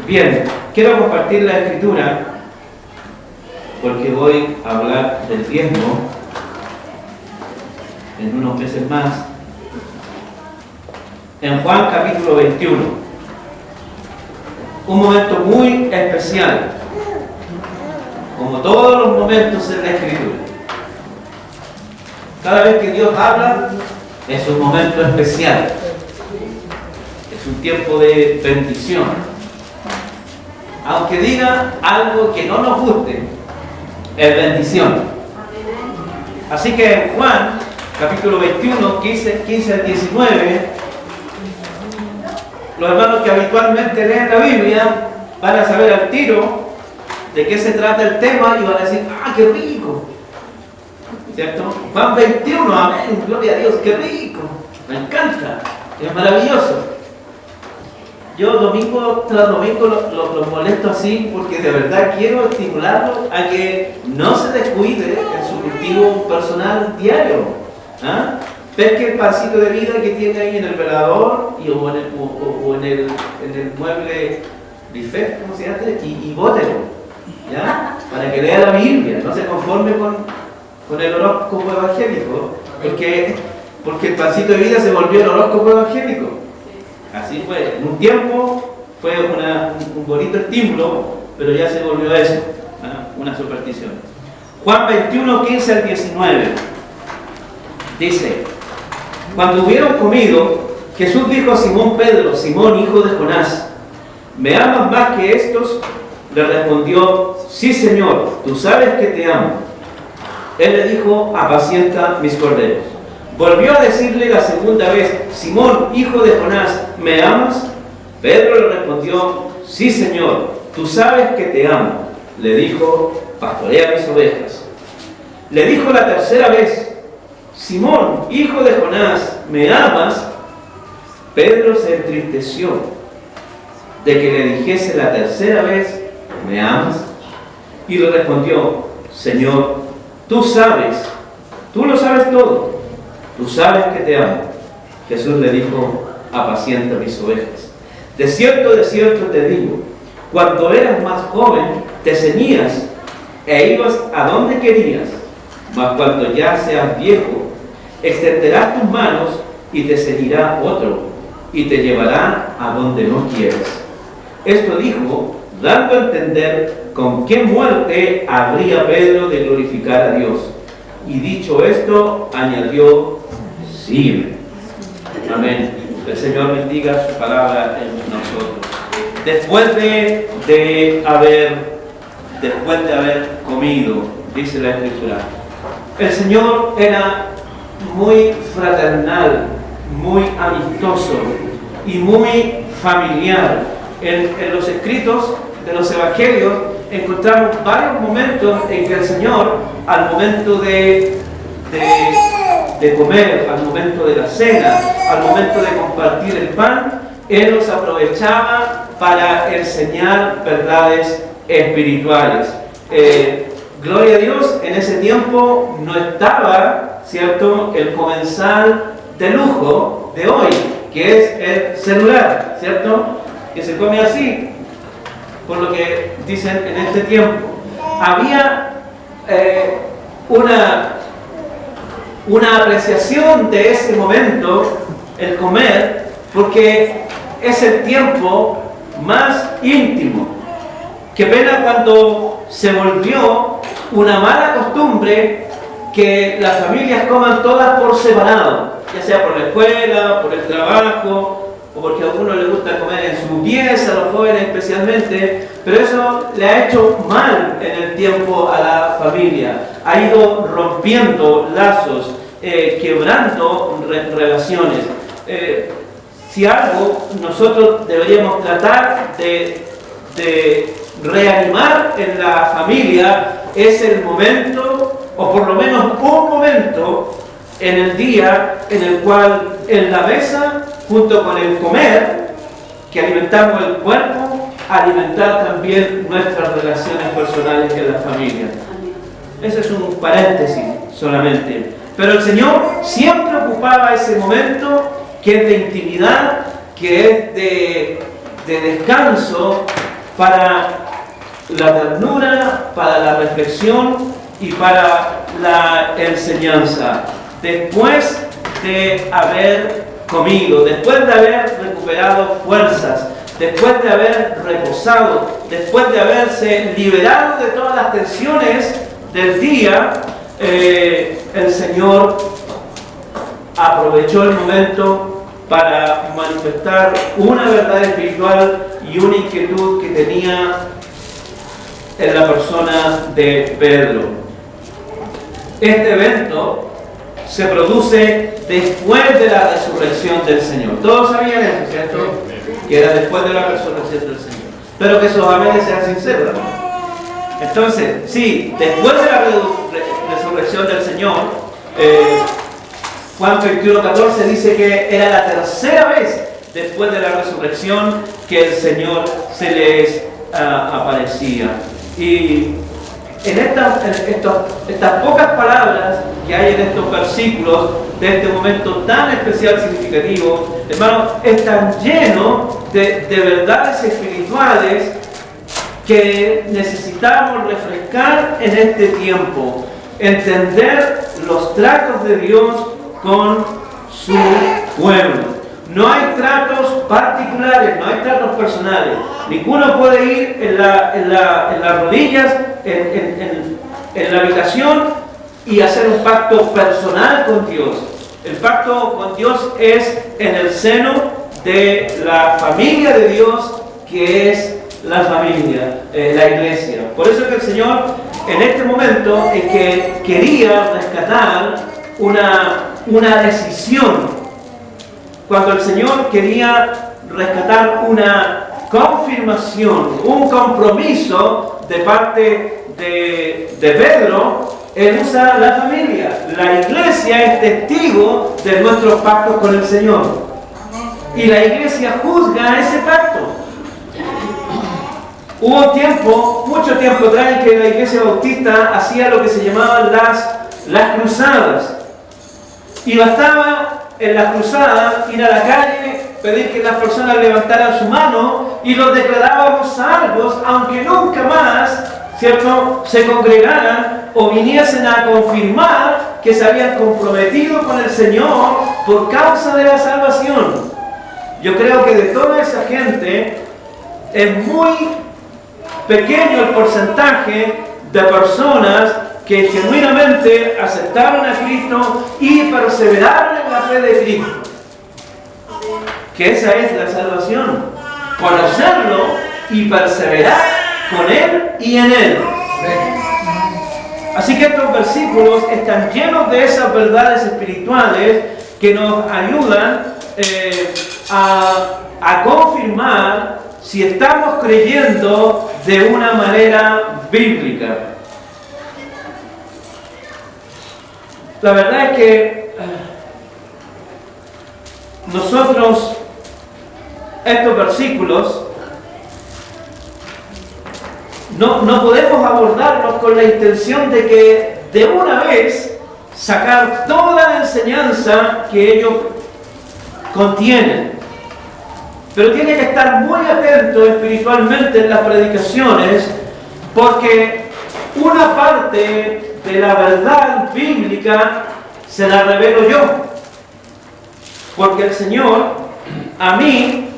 Bien, quiero compartir la escritura porque voy a hablar del diezmo en unos meses más. En Juan capítulo 21, un momento muy especial, como todos los momentos en la escritura. Cada vez que Dios habla, es un momento especial, es un tiempo de bendición. Aunque diga algo que no nos guste, es bendición. Así que en Juan capítulo 21, 15 al 19, los hermanos que habitualmente leen la Biblia van a saber al tiro de qué se trata el tema y van a decir: ¡ah, qué rico! ¿Cierto? Juan 21, amén, gloria a Dios, qué rico, me encanta, es maravilloso. Yo domingo tras domingo los molesto así porque de verdad quiero estimularlos a que no se descuide en su cultivo personal diario. ¿Ah? Pesque el pancito de vida que tiene ahí en el velador o en el mueble buffet, ¿cómo se llama? Y bótelo, ¿ya? Para que lea la Biblia, no se conforme con el horóscopo evangélico, porque el pancito de vida se volvió el horóscopo evangélico. Así fue, en un tiempo fue un bonito estímulo, pero ya se volvió eso, una superstición. Juan 21, 15 al 19, dice: cuando hubieron comido, Jesús dijo a Simón Pedro: Simón, hijo de Jonás, ¿me amas más que estos? Le respondió: sí, Señor, tú sabes que te amo. Él le dijo: apacienta mis corderos. Volvió a decirle la segunda vez: Simón, hijo de Jonás, ¿me amas? Pedro le respondió: sí, Señor, tú sabes que te amo. Le dijo: pastorea mis ovejas. Le dijo la tercera vez: Simón, hijo de Jonás, ¿me amas? Pedro se entristeció de que le dijese la tercera vez: ¿me amas? Y le respondió: Señor, tú lo sabes todo. Tú sabes que te amo. Jesús le dijo: apacienta mis ovejas. De cierto te digo, cuando eras más joven, te ceñías e ibas a donde querías, mas cuando ya seas viejo, extenderás tus manos y te ceñirá otro, y te llevará a donde no quieras. Esto dijo, dando a entender con qué muerte habría Pedro de glorificar a Dios. Y dicho esto, añadió: sígueme. Amén. El Señor bendiga su palabra en nosotros. Después de haber comido, dice la Escritura, el Señor era muy fraternal, muy amistoso y muy familiar. En los escritos de los evangelios encontramos varios momentos en que el Señor, al momento de comer, al momento de la cena, al momento de compartir el pan, Él los aprovechaba para enseñar verdades espirituales. Gloria a Dios, en ese tiempo no estaba, ¿cierto?, el comensal de lujo de hoy, que es el celular, ¿cierto?, que se come así, por lo que dicen en este tiempo. Había una apreciación de ese momento, el comer, porque es el tiempo más íntimo. Qué pena cuando se volvió una mala costumbre que las familias coman todas por separado, ya sea por la escuela, por el trabajo, o porque a algunos les gusta comer en su pieza, a los jóvenes especialmente, pero eso le ha hecho mal en el tiempo a la familia. Ha ido rompiendo lazos, quebrando relaciones. Si algo nosotros deberíamos tratar de reanimar en la familia, es el momento, o por lo menos un momento en el día en el cual en la mesa, junto con el comer, que alimentamos el cuerpo, alimentar también nuestras relaciones personales en la familia. Ese es un paréntesis solamente. Pero el Señor siempre ocupaba ese momento que es de intimidad, que es de descanso, para la ternura, para la reflexión y para la enseñanza. Después de haber comido, después de haber recuperado fuerzas, después de haber reposado, después de haberse liberado de todas las tensiones del día, el Señor aprovechó el momento para manifestar una verdad espiritual y una inquietud que tenía en la persona de Pedro. Este evento se produce después de la resurrección del Señor. Todos sabían eso, ¿cierto? Que era después de la resurrección del Señor. Pero que esos amenes sean sinceros, ¿no? Entonces, sí, después de la resurrección del Señor, Juan 21:14 dice que era la tercera vez después de la resurrección que el Señor se les aparecía. Y en estas pocas palabras que hay en estos versículos de este momento tan especial, significativo, hermano, están llenos de verdades espirituales que necesitamos refrescar en este tiempo. Entender los tratos de Dios con su pueblo. No hay tratos particulares, no hay tratos personales. Ninguno puede ir en las rodillas, en la habitación y hacer un pacto personal con Dios. El pacto con Dios es en el seno de la familia de Dios, que es la familia, la iglesia. Por eso es que el Señor en este momento es que quería rescatar una decisión. Cuando el Señor quería rescatar una confirmación, un compromiso de parte de Pedro, Él usa la familia. La iglesia es testigo de nuestros pactos con el Señor. Y la iglesia juzga ese pacto. Hubo mucho tiempo atrás, en que la iglesia bautista hacía lo que se llamaban las cruzadas. Y bastaba en las cruzadas ir a la calle, pedir que las personas levantaran su mano y los declarábamos salvos, aunque nunca más, ¿cierto?, se congregaran o viniesen a confirmar que se habían comprometido con el Señor por causa de la salvación. Yo creo que de toda esa gente es muy pequeño el porcentaje de personas que genuinamente aceptaron a Cristo y perseveraron en la fe de Cristo. Que esa es la salvación. Conocerlo y perseverar con Él y en Él. Así que estos versículos están llenos de esas verdades espirituales que nos ayudan a confirmar si estamos creyendo de una manera bíblica. La verdad es que nosotros estos versículos no podemos abordarlos con la intención de que de una vez sacar toda la enseñanza que ellos contienen. Pero tiene que estar muy atento espiritualmente en las predicaciones, porque una parte de la verdad bíblica se la revelo yo. Porque el Señor, a mí,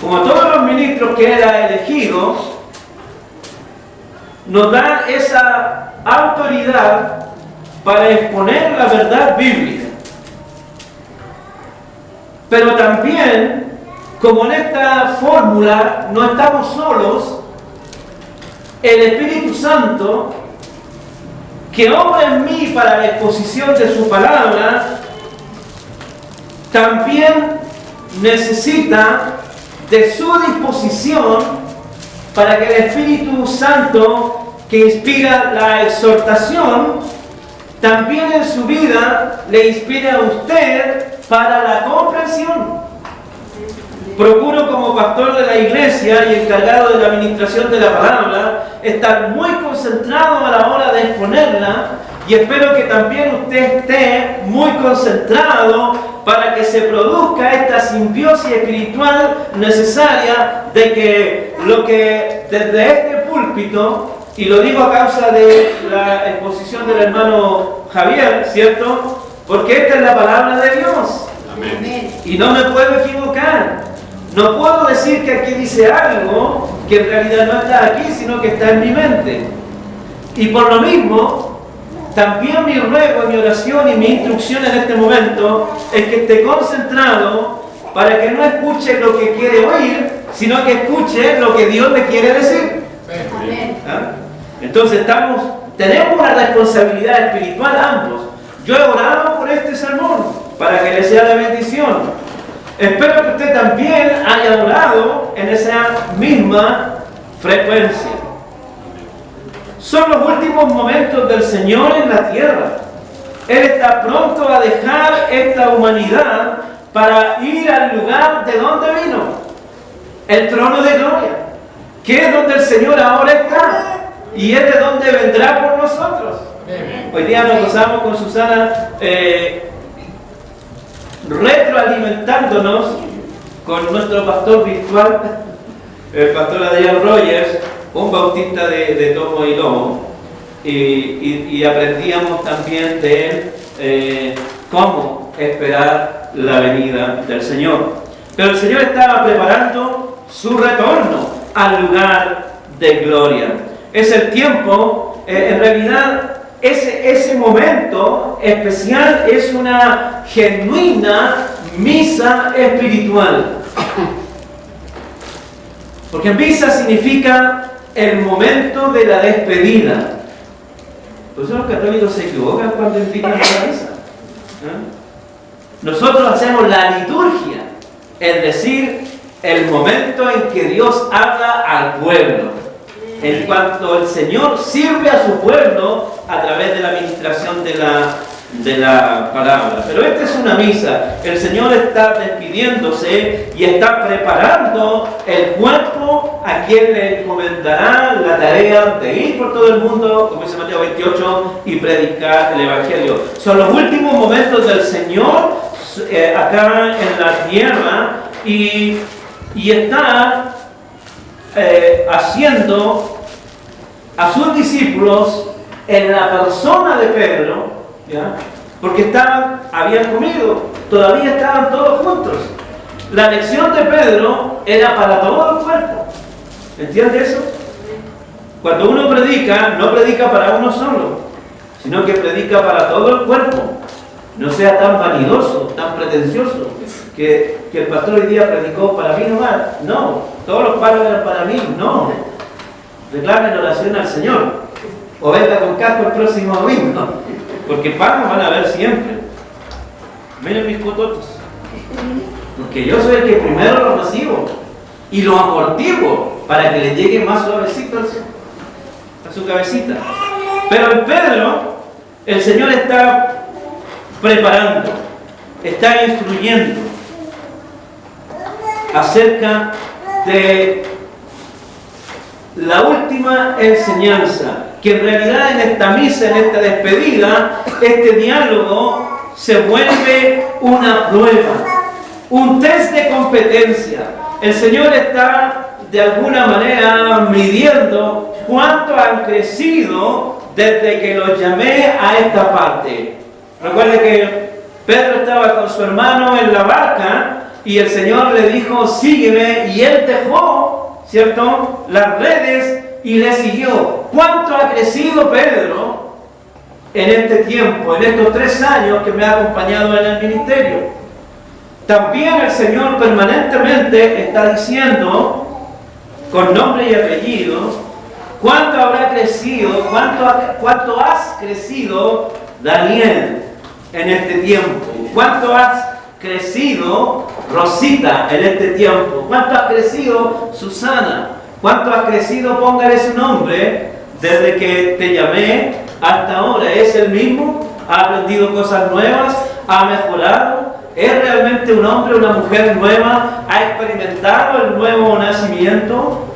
como a todos los ministros que Él ha elegido, nos da esa autoridad para exponer la verdad bíblica. Pero también, como en esta fórmula no estamos solos, el Espíritu Santo, que obra en mí para la exposición de su palabra, también necesita de su disposición para que el Espíritu Santo, que inspira la exhortación, también en su vida le inspire a usted para la comprensión. Procuro, como pastor de la iglesia y encargado de la administración de la palabra, estar muy concentrado a la hora de exponerla, y espero que también usted esté muy concentrado para que se produzca esta simbiosis espiritual necesaria de que lo que desde este púlpito, y lo digo a causa de la exposición del hermano Javier, ¿cierto? Porque esta es la palabra de Dios. Amén. Y no me puedo equivocar. No puedo decir que aquí dice algo que en realidad no está aquí, sino que está en mi mente. Y por lo mismo, también mi ruego, mi oración y mi instrucción en este momento es que esté concentrado para que no escuche lo que quiere oír, sino que escuche lo que Dios le quiere decir. ¿Ah? Entonces tenemos una responsabilidad espiritual ambos. Yo he orado por este sermón para que le sea de bendición. Espero que usted también haya orado en esa misma frecuencia. Son los últimos momentos del Señor en la tierra. Él está pronto a dejar esta humanidad para ir al lugar de donde vino, el trono de gloria, que es donde el Señor ahora está y es de donde vendrá por nosotros. Hoy día nos gozamos con Susana retroalimentándonos con nuestro pastor virtual, el pastor Adrián Rogers, un bautista de tomo y lomo, y aprendíamos también de él cómo esperar la venida del Señor. Pero el Señor estaba preparando su retorno al lugar de gloria. Es el tiempo, en realidad, ese momento especial es una genuina misa espiritual. Porque misa significa el momento de la despedida. Por eso los católicos se equivocan cuando invitan a la misa. Nosotros hacemos la liturgia, es decir, el momento en que Dios habla al pueblo. En cuanto el Señor sirve a su pueblo a través de la administración de la palabra. Pero esta es una misa. El Señor está despidiéndose y está preparando el cuerpo a quien le encomendará la tarea de ir por todo el mundo, como dice Mateo 28, y predicar el Evangelio. Son los últimos momentos del Señor acá en la tierra y está haciendo a sus discípulos en la persona de Pedro, ¿ya? Porque habían comido, todavía estaban todos juntos. La lección de Pedro era para todo el cuerpo. ¿Entiendes eso? Cuando uno predica, no predica para uno solo, sino que predica para todo el cuerpo. No sea tan vanidoso, tan pretencioso, que el pastor hoy día predicó para mí nomás. No, todos los palos eran para mí. No, reclamen oración al Señor. O venga con casco el próximo domingo, porque palos van a haber siempre. Miren mis cototos, porque yo soy el que primero los recibo y los amortiguo para que le llegue más suavecito a su cabecita. Pero en Pedro, el Señor está preparando, está instruyendo acerca de la última enseñanza, que en realidad en esta misa, en esta despedida, este diálogo se vuelve una prueba, un test de competencia. El Señor está de alguna manera midiendo cuánto han crecido desde que los llamé a esta parte. Recuerde que Pedro estaba con su hermano en la barca y el Señor le dijo, sígueme, y él dejó, ¿cierto?, las redes y le siguió. ¿Cuánto ha crecido Pedro en este tiempo, en estos 3 años que me ha acompañado en el ministerio? También el Señor permanentemente está diciendo, con nombre y apellido, cuánto habrá crecido, cuánto has crecido, Daniel, en este tiempo. ¿Cuánto has crecido, Rosita, en este tiempo? ¿Cuánto has crecido, Susana? ¿Cuánto has crecido, póngale su nombre, desde que te llamé hasta ahora? ¿Es el mismo? ¿Ha aprendido cosas nuevas? ¿Ha mejorado? ¿Es realmente un hombre o una mujer nueva? ¿Ha experimentado el nuevo nacimiento?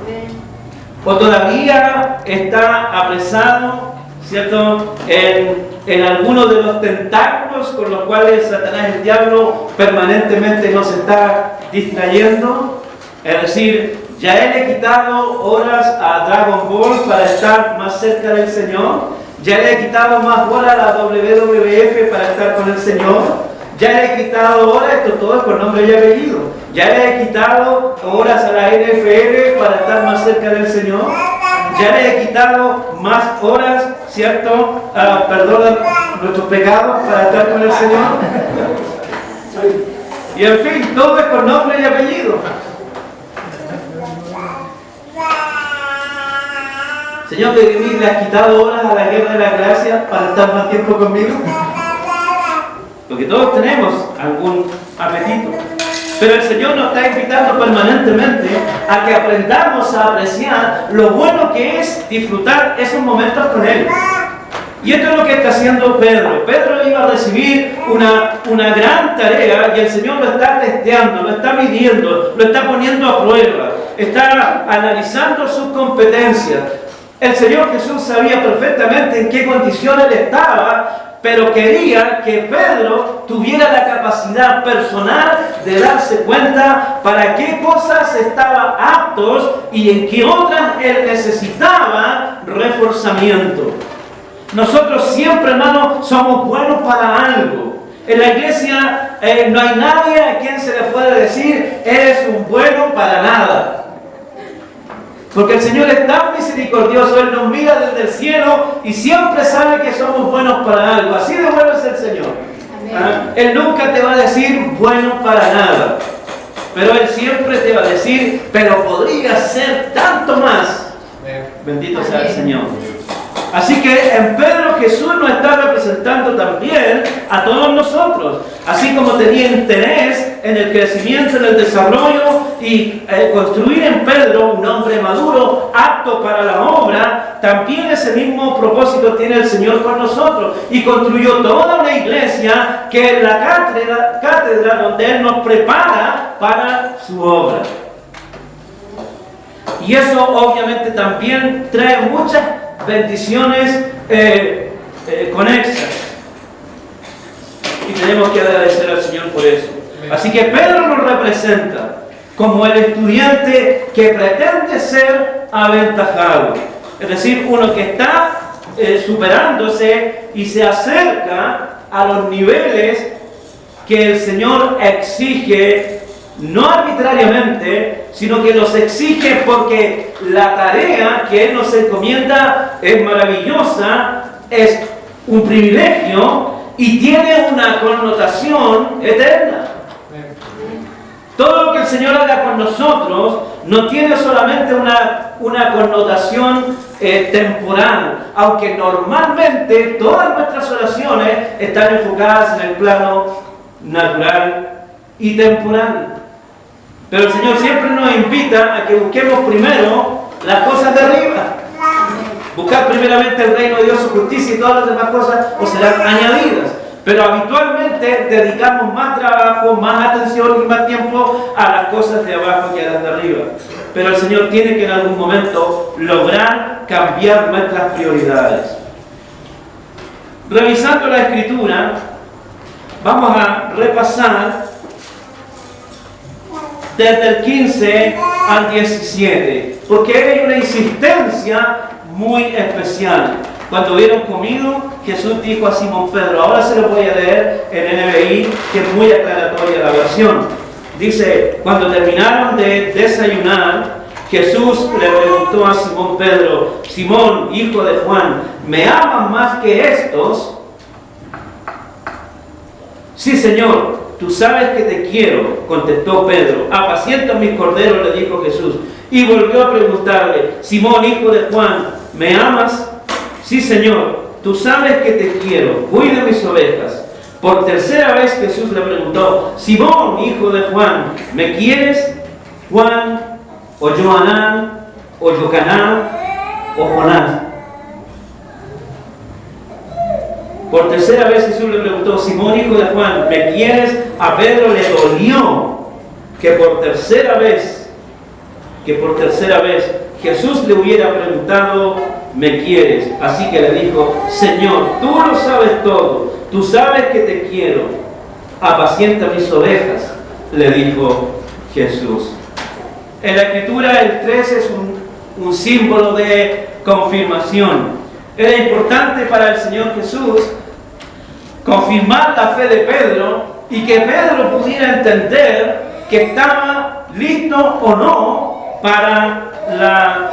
¿O todavía está apresado, ¿cierto?, en en alguno de los tentáculos con los cuales Satanás, el diablo, permanentemente nos está distrayendo. Es decir, ya le he quitado horas a Dragon Ball para estar más cerca del Señor. Ya le he quitado más horas a la WWF para estar con el Señor. Ya le he quitado horas, esto todo es por nombre y apellido. Ya le he quitado horas a la NFL para estar más cerca del Señor. Ya le he quitado más horas, ¿cierto? Perdón nuestros pecados para estar con el Señor. Y en fin, todo es por nombre y apellido. Señor, ¿le has quitado horas a la guerra de la gracia para estar más tiempo conmigo? Porque todos tenemos algún apetito. Pero el Señor nos está invitando permanentemente a que aprendamos a apreciar lo bueno que es disfrutar esos momentos con Él. Y esto es lo que está haciendo Pedro. Pedro iba a recibir una gran tarea y el Señor lo está testeando, lo está midiendo, lo está poniendo a prueba, está analizando sus competencias. El Señor Jesús sabía perfectamente en qué condición Él estaba, pero quería que Pedro tuviera la capacidad personal de darse cuenta para qué cosas estaba aptos y en qué otras Él necesitaba reforzamiento. Nosotros siempre, hermanos, somos buenos para algo. En la iglesia no hay nadie a quien se le puede decir, eres un bueno para nada. Porque el Señor es tan misericordioso, Él nos mira desde el cielo y siempre sabe que somos buenos para algo. Así de bueno es el Señor. Él nunca te va a decir bueno para nada. Pero Él siempre te va a decir, pero podría ser tanto más. Bendito sea el Señor. Así que en Pedro Jesús nos está representando también a todos nosotros. Así como tenía interés en el crecimiento, en el desarrollo y construir en Pedro un hombre maduro, apto para la obra, también ese mismo propósito tiene el Señor con nosotros. Y construyó toda una iglesia que es la cátedra donde Él nos prepara para su obra. Y eso obviamente también trae muchas bendiciones conexas. Y tenemos que agradecer al Señor por eso. Así que Pedro nos representa como el estudiante que pretende ser aventajado. Es decir, uno que está superándose y se acerca a los niveles que el Señor exige, no arbitrariamente, sino que los exige porque la tarea que Él nos encomienda es maravillosa, es un privilegio y tiene una connotación eterna. Todo lo que el Señor haga con nosotros no tiene solamente una connotación temporal, aunque normalmente todas nuestras oraciones están enfocadas en el plano natural y temporal. Pero el Señor siempre nos invita a que busquemos primero las cosas de arriba. Buscar primeramente el reino de Dios, su justicia y todas las demás cosas os serán añadidas. Pero habitualmente dedicamos más trabajo, más atención y más tiempo a las cosas de abajo que a las de arriba. Pero el Señor tiene que en algún momento lograr cambiar nuestras prioridades. Revisando la Escritura, vamos a repasar desde el 15 al 17, porque hay una insistencia muy especial. Cuando hubieron comido, Jesús dijo a Simón Pedro, ahora se lo voy a leer en NBI, que es muy aclaratoria la versión. Dice, cuando terminaron de desayunar, Jesús le preguntó a Simón Pedro, Simón, hijo de Juan, ¿me aman más que estos? Sí, Señor, tú sabes que te quiero, contestó Pedro. Apacienta mis corderos, le dijo Jesús. Y volvió a preguntarle, Simón, hijo de Juan, ¿me amas? Sí, Señor, tú sabes que te quiero, cuida mis ovejas. Por tercera vez Jesús le preguntó, Simón, hijo de Juan, ¿me quieres? Juan, o Johanán, o Yocaná, o Jonás. Por tercera vez Jesús le preguntó, Simón, hijo de Juan, ¿me quieres? A Pedro le dolió que por tercera vez Jesús le hubiera preguntado, me quieres? Así que le dijo, Señor, tú lo sabes todo, tú sabes que te quiero, apacienta mis ovejas, le dijo Jesús. En la Escritura el 13 es un símbolo de confirmación. Era importante para el Señor Jesús confirmar la fe de Pedro y que Pedro pudiera entender que estaba listo o no para la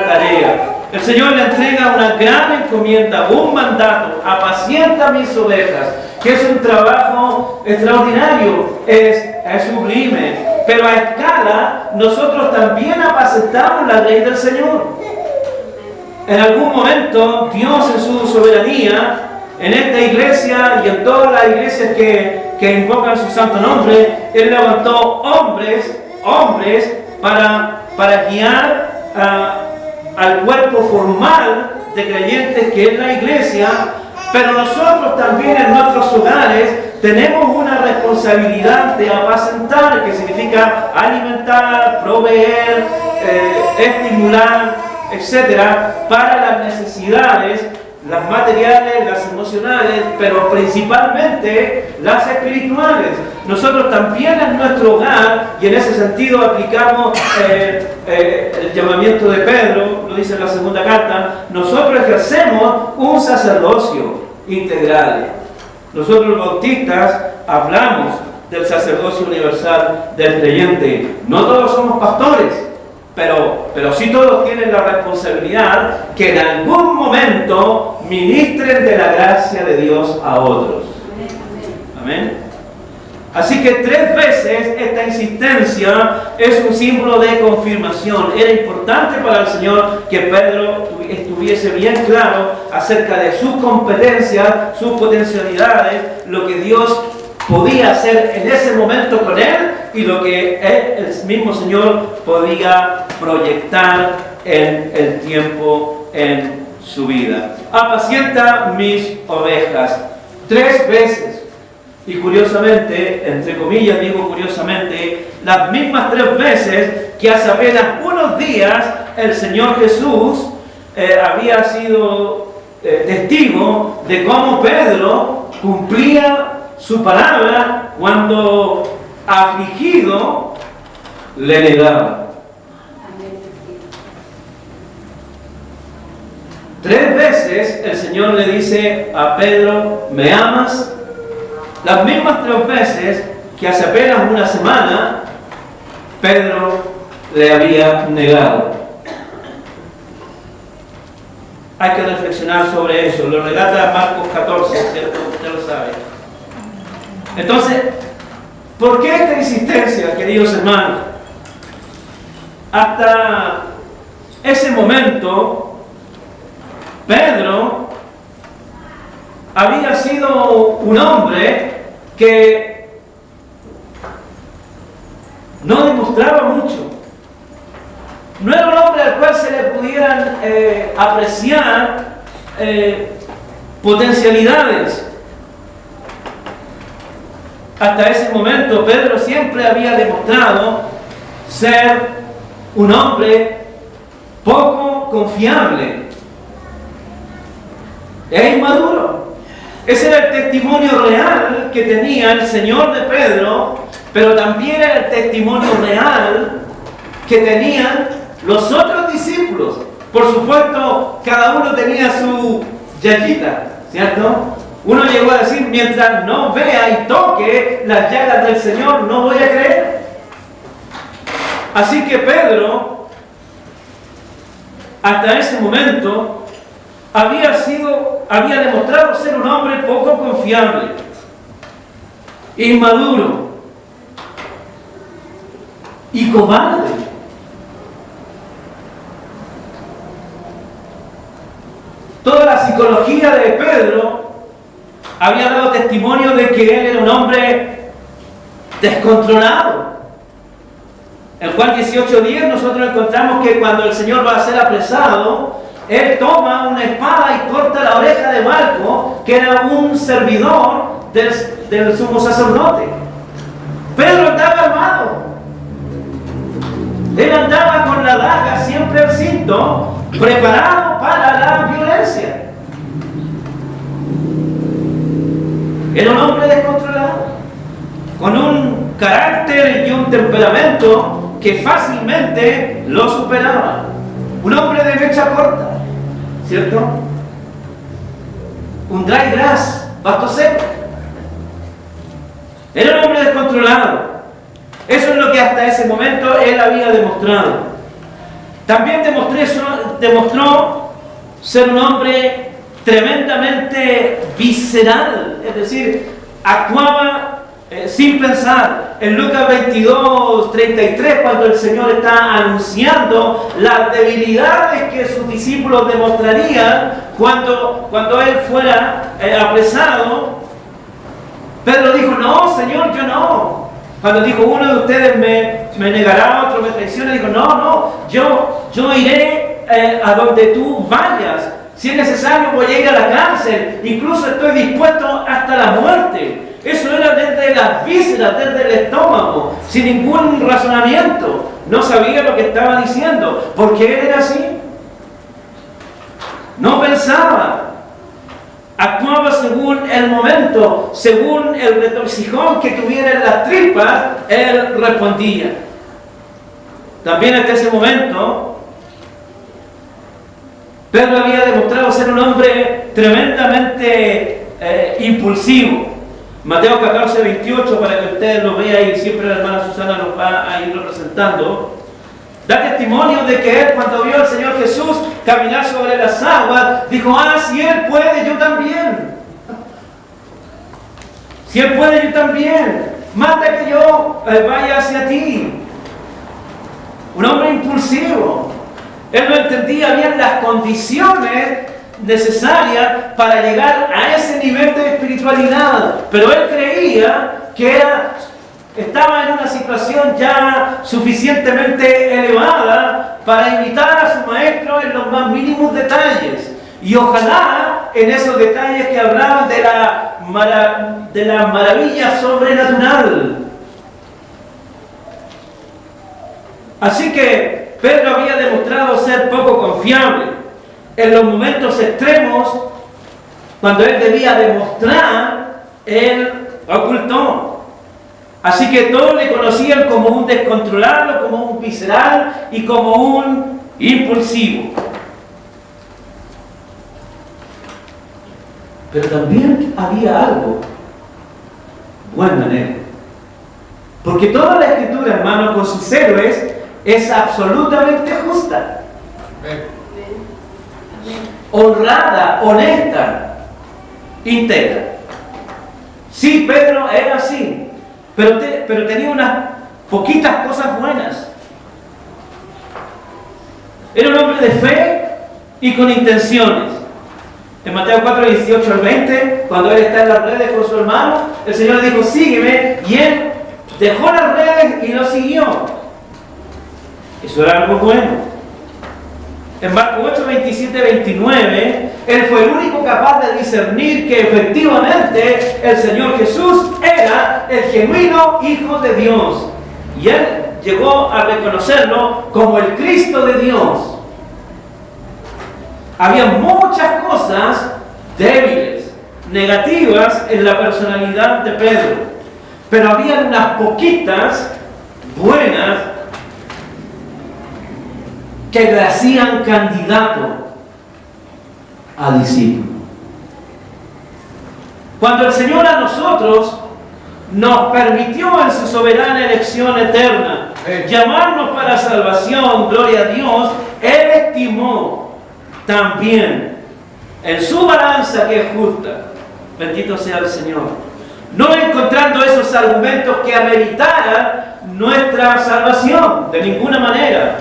tarea. El Señor le entrega una gran encomienda, un mandato: apacienta mis ovejas, que es un trabajo extraordinario, es sublime, pero a escala nosotros también apacentamos la ley del Señor. En algún momento Dios, en su soberanía, en esta iglesia y en todas las iglesias que invocan su santo nombre, Él levantó hombres para guiar al cuerpo formal de creyentes que es la iglesia. Pero nosotros también en nuestros hogares tenemos una responsabilidad de apacentar, que significa alimentar, proveer, estimular, etcétera, para las necesidades, las materiales, las emocionales, pero principalmente las espirituales. Nosotros también en nuestro hogar, y en ese sentido aplicamos el llamamiento de Pedro, lo dice en la segunda carta, nosotros ejercemos un sacerdocio integral. Nosotros los bautistas hablamos del sacerdocio universal del creyente. No todos somos pastores, pero sí todos tienen la responsabilidad que en algún momento ministren de la gracia de Dios a otros. Amén. Así que 3 veces esta insistencia es un símbolo de confirmación. Era importante para el Señor que Pedro estuviese bien claro acerca de sus competencias, sus potencialidades, lo que Dios podía hacer en ese momento con él y lo que el mismo Señor podía proyectar en el tiempo en su vida. Apacienta mis ovejas. 3 veces. Y curiosamente, entre comillas digo curiosamente, las mismas 3 veces que hace apenas unos días el Señor Jesús había sido testigo de cómo Pedro cumplía su palabra cuando afligido le negaba. 3 veces el Señor le dice a Pedro, ¿me amas? Las mismas 3 veces que hace apenas una semana Pedro le había negado. Hay que reflexionar sobre eso. Lo relata Marcos 14, ¿cierto? Usted lo sabe. Entonces, ¿por qué esta insistencia, queridos hermanos? Hasta ese momento, Pedro había sido un hombre que no demostraba mucho. No era un hombre al cual se le pudieran apreciar potencialidades. Hasta ese momento Pedro siempre había demostrado ser un hombre poco confiable e inmaduro. Ese era el testimonio real que tenía el Señor de Pedro, pero también era el testimonio real que tenían los otros discípulos. Por supuesto, cada uno tenía su llaguita, ¿cierto? Uno llegó a decir, mientras no vea y toque las llagas del Señor, no voy a creer. Así que Pedro, hasta ese momento, había demostrado ser un hombre poco confiable, inmaduro y cobarde. Toda la psicología de Pedro había dado testimonio de que él era un hombre descontrolado. En Juan 18:10 nosotros encontramos que cuando el Señor va a ser apresado, él toma una espada y corta la oreja de Malco, que era un servidor del sumo sacerdote. Pedro andaba armado. Él andaba con la daga siempre al cinto, preparado para la violencia. Era un hombre descontrolado, con un carácter y un temperamento que fácilmente lo superaba. Un hombre de mecha corta, ¿cierto? Un dry grass, pasto seco. Era un hombre descontrolado. Eso es lo que hasta ese momento él había demostrado. También demostró ser un hombre tremendamente visceral, es decir, actuaba sin pensar. En Lucas 22:33, cuando el Señor está anunciando las debilidades que sus discípulos demostrarían cuando él fuera apresado, Pedro dijo: no, Señor, yo no. Cuando dijo: uno de ustedes me negará, otro me traiciona, dijo: no, yo iré a donde tú vayas. Si es necesario, voy a ir a la cárcel, incluso estoy dispuesto hasta la muerte. Eso era desde las vísceras, desde el estómago, sin ningún razonamiento. No sabía lo que estaba diciendo, porque él era así. No pensaba. Actuaba según el momento, según el retorcijón que tuviera en las tripas, él respondía. También hasta ese momento, Pedro había demostrado ser un hombre tremendamente impulsivo. Mateo 14:28, para que ustedes lo vean, y siempre la hermana Susana nos va a ir representando, da testimonio de que él, cuando vio al Señor Jesús caminar sobre las aguas, dijo: si él puede, yo también. Si él puede, yo también. Manda que yo vaya hacia ti. Un hombre impulsivo. Él no entendía bien las condiciones necesarias para llegar a ese nivel de espiritualidad, pero él creía que estaba en una situación ya suficientemente elevada para imitar a su maestro en los más mínimos detalles, y ojalá en esos detalles que hablaban de la maravilla sobrenatural. Así que Pedro había demostrado ser poco confiable. En los momentos extremos, cuando él debía demostrar, él ocultó. Así que todos le conocían como un descontrolado, como un visceral y como un impulsivo. Pero también había algo bueno en él. Porque toda la Escritura, hermano, con sus héroes, es absolutamente justa. Honrada, honesta, íntegra. Sí, Pedro era así, pero tenía unas poquitas cosas buenas. Era un hombre de fe y con intenciones. En Mateo 4:18-20, cuando él está en las redes con su hermano, el Señor dijo: sígueme, y él dejó las redes y lo siguió. Eso era algo bueno. En Marcos 8:27-29, él fue el único capaz de discernir que efectivamente el Señor Jesús era el genuino Hijo de Dios. Y él llegó a reconocerlo como el Cristo de Dios. Había muchas cosas débiles, negativas en la personalidad de Pedro, pero había unas poquitas buenas que le hacían candidato a discípulo. Cuando el Señor a nosotros nos permitió en su soberana elección eterna llamarnos para salvación, gloria a Dios, Él estimó también en su balanza que es justa, bendito sea el Señor, no encontrando esos argumentos que ameritaran nuestra salvación de ninguna manera,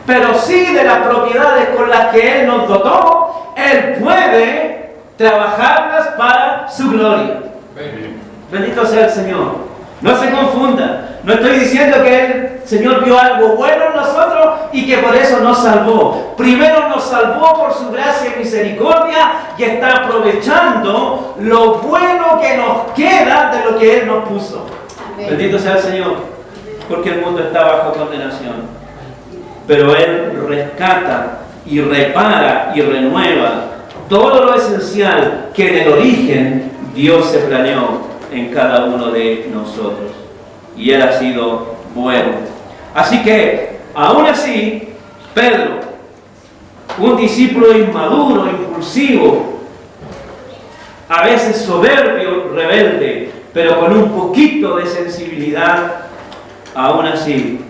pero sí de las propiedades con las que Él nos dotó. Él puede trabajarlas para su gloria. Bendito sea el Señor. No se confunda. No estoy diciendo que el Señor vio algo bueno en nosotros y que por eso nos salvó. Primero nos salvó por su gracia y misericordia, y está aprovechando lo bueno que nos queda de lo que Él nos puso. Amén. Bendito sea el Señor. Porque el mundo está bajo condenación. Pero Él rescata y repara y renueva todo lo esencial que en el origen Dios se planeó en cada uno de nosotros. Y Él ha sido bueno. Así que, aún así, Pedro, un discípulo inmaduro, impulsivo, a veces soberbio, rebelde, pero con un poquito de sensibilidad, aún así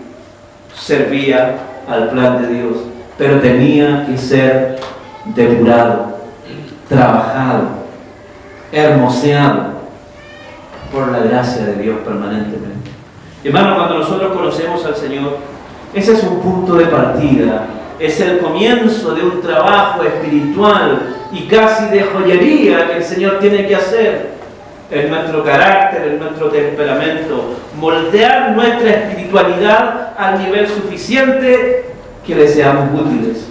servía al plan de Dios. Pero tenía que ser depurado, trabajado, hermoseado por la gracia de Dios permanentemente. Hermano, cuando nosotros conocemos al Señor, ese es un punto de partida, es el comienzo de un trabajo espiritual y casi de joyería que el Señor tiene que hacer en nuestro carácter, en nuestro temperamento, moldear nuestra espiritualidad al nivel suficiente que le seamos útiles.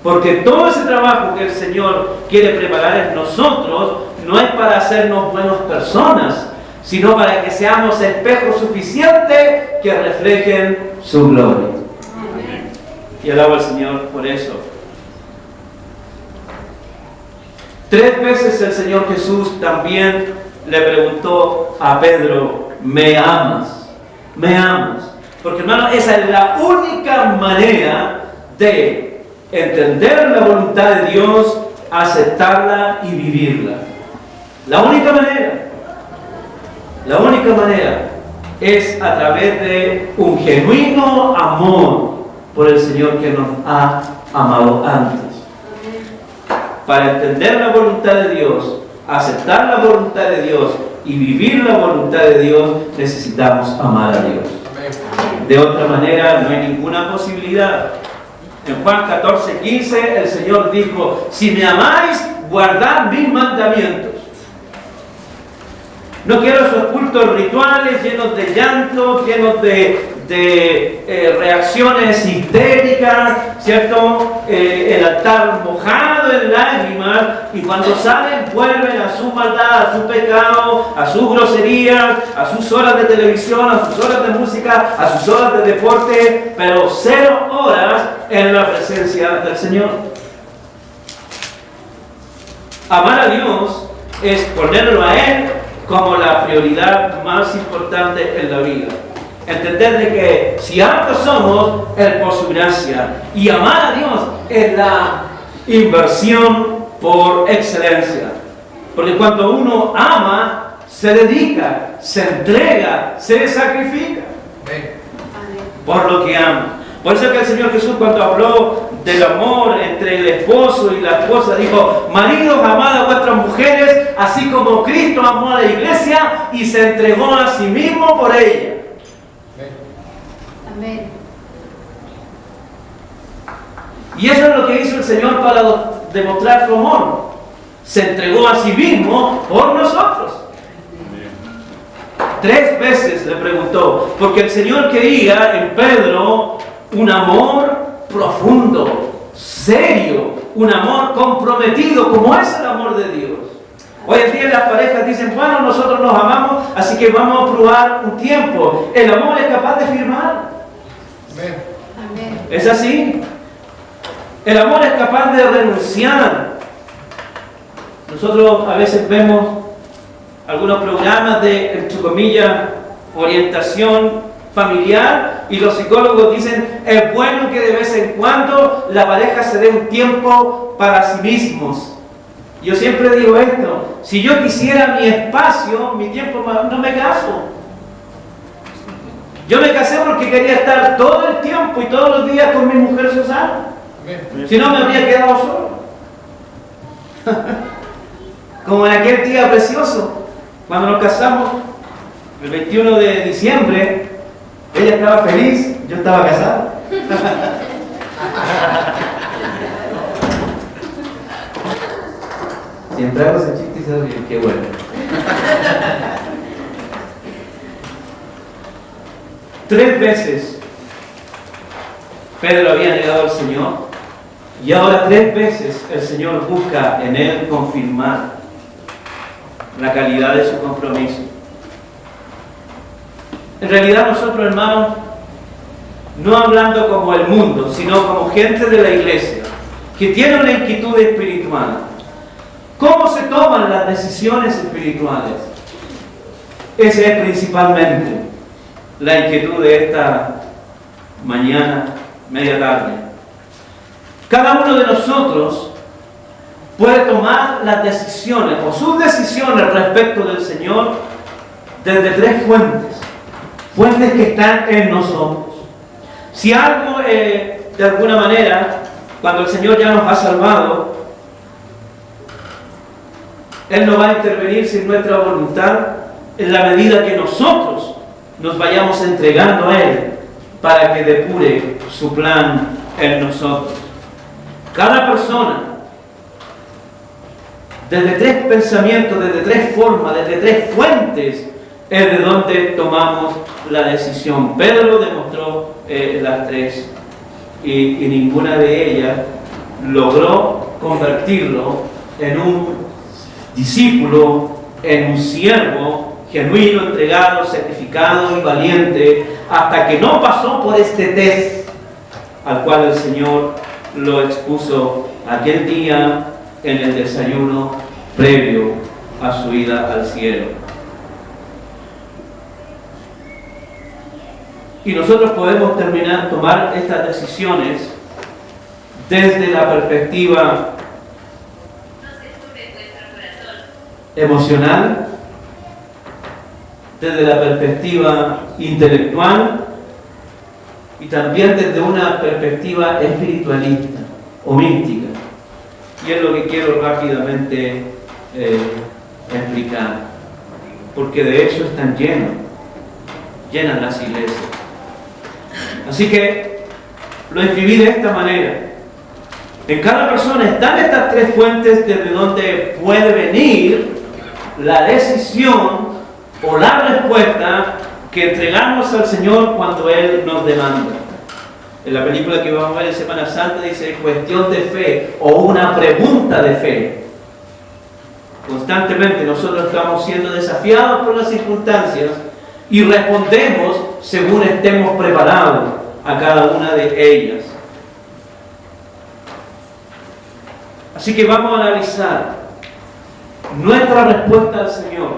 Porque todo ese trabajo que el Señor quiere preparar en nosotros no es para hacernos buenas personas, sino para que seamos espejos suficientes que reflejen su gloria. Y alabo al Señor por eso. 3 veces el Señor Jesús también le preguntó a Pedro: ¿me amas? ¿Me amas? Porque, hermano, esa es la única manera de entender la voluntad de Dios, aceptarla y vivirla. La única manera es a través de un genuino amor por el Señor que nos ha amado antes. Para entender la voluntad de Dios, aceptar la voluntad de Dios y vivir la voluntad de Dios, necesitamos amar a Dios. De otra manera, no hay ninguna posibilidad. En Juan 14:15, el Señor dijo: si me amáis, guardad mis mandamientos. No quiero esos cultos rituales llenos de llanto, llenos de reacciones histéricas, ¿cierto? El altar mojado en lágrimas, y cuando salen vuelven a su maldad, a su pecado, a sus groserías, a sus horas de televisión, a sus horas de música, a sus horas de deporte, pero 0 horas en la presencia del Señor. Amar a Dios es ponerlo a Él como la prioridad más importante en la vida. Entender de que si algo somos, es por su gracia. Y amar a Dios es la inversión por excelencia. Porque cuando uno ama, se dedica, se entrega, se sacrifica por lo que ama. Por eso que el Señor Jesús, cuando habló del amor entre el esposo y la esposa, dijo: maridos, amad a vuestras mujeres, así como Cristo amó a la iglesia y se entregó a sí mismo por ella. Amén. Y eso es lo que hizo el Señor para demostrar su amor. Se entregó a sí mismo por nosotros. 3 veces le preguntó, porque el Señor quería en Pedro un amor profundo, serio, un amor comprometido, como es el amor de Dios. Hoy en día las parejas dicen: bueno, nosotros nos amamos, así que vamos a probar un tiempo. El amor es capaz de firmar. Amén. ¿Es así? El amor es capaz de renunciar. Nosotros a veces vemos algunos programas de, entre comillas, orientación familiar, y los psicólogos dicen: es bueno que de vez en cuando la pareja se dé un tiempo para sí mismos. Yo siempre digo esto: si yo quisiera mi espacio, mi tiempo, no me caso. Yo me casé porque quería estar todo el tiempo y todos los días con mi mujer Susana. Si no, me habría quedado solo. Como en aquel día precioso, cuando nos casamos, el 21 de diciembre, ella estaba feliz, yo estaba casado. Siempre hago ese chiste y se ríe, qué bueno. 3 veces Pedro había negado al Señor, y ahora 3 veces el Señor busca en él confirmar la calidad de su compromiso. En realidad nosotros, hermanos, no hablando como el mundo, sino como gente de la iglesia, que tiene una inquietud espiritual. ¿Cómo se toman las decisiones espirituales? Esa es principalmente la inquietud de esta mañana, media tarde. Cada uno de nosotros puede tomar las decisiones o sus decisiones respecto del Señor desde tres fuentes. Fuentes que están en nosotros. Si algo, de alguna manera, cuando el Señor ya nos ha salvado, Él no va a intervenir sin nuestra voluntad en la medida que nosotros nos vayamos entregando a Él para que depure su plan en nosotros. Cada persona, desde tres pensamientos, desde tres formas, desde tres fuentes, es de donde tomamos la decisión. Pedro demostró las tres y ninguna de ellas logró convertirlo en un discípulo, en un siervo genuino, entregado, certificado y valiente, hasta que no pasó por este test al cual el Señor lo expuso aquel día en el desayuno previo a su ida al cielo. Y nosotros podemos tomar estas decisiones desde la perspectiva emocional, desde la perspectiva intelectual y también desde una perspectiva espiritualista o mística. Y es lo que quiero rápidamente explicar, porque de eso están llenas las iglesias. Así que lo escribí de esta manera. En cada persona están estas tres fuentes desde donde puede venir la decisión o la respuesta que entregamos al Señor cuando Él nos demanda. En la película que vamos a ver en Semana Santa dice cuestión de fe o una pregunta de fe. Constantemente nosotros estamos siendo desafiados por las circunstancias y respondemos según estemos preparados a cada una de ellas. Así que vamos a analizar nuestra respuesta al Señor,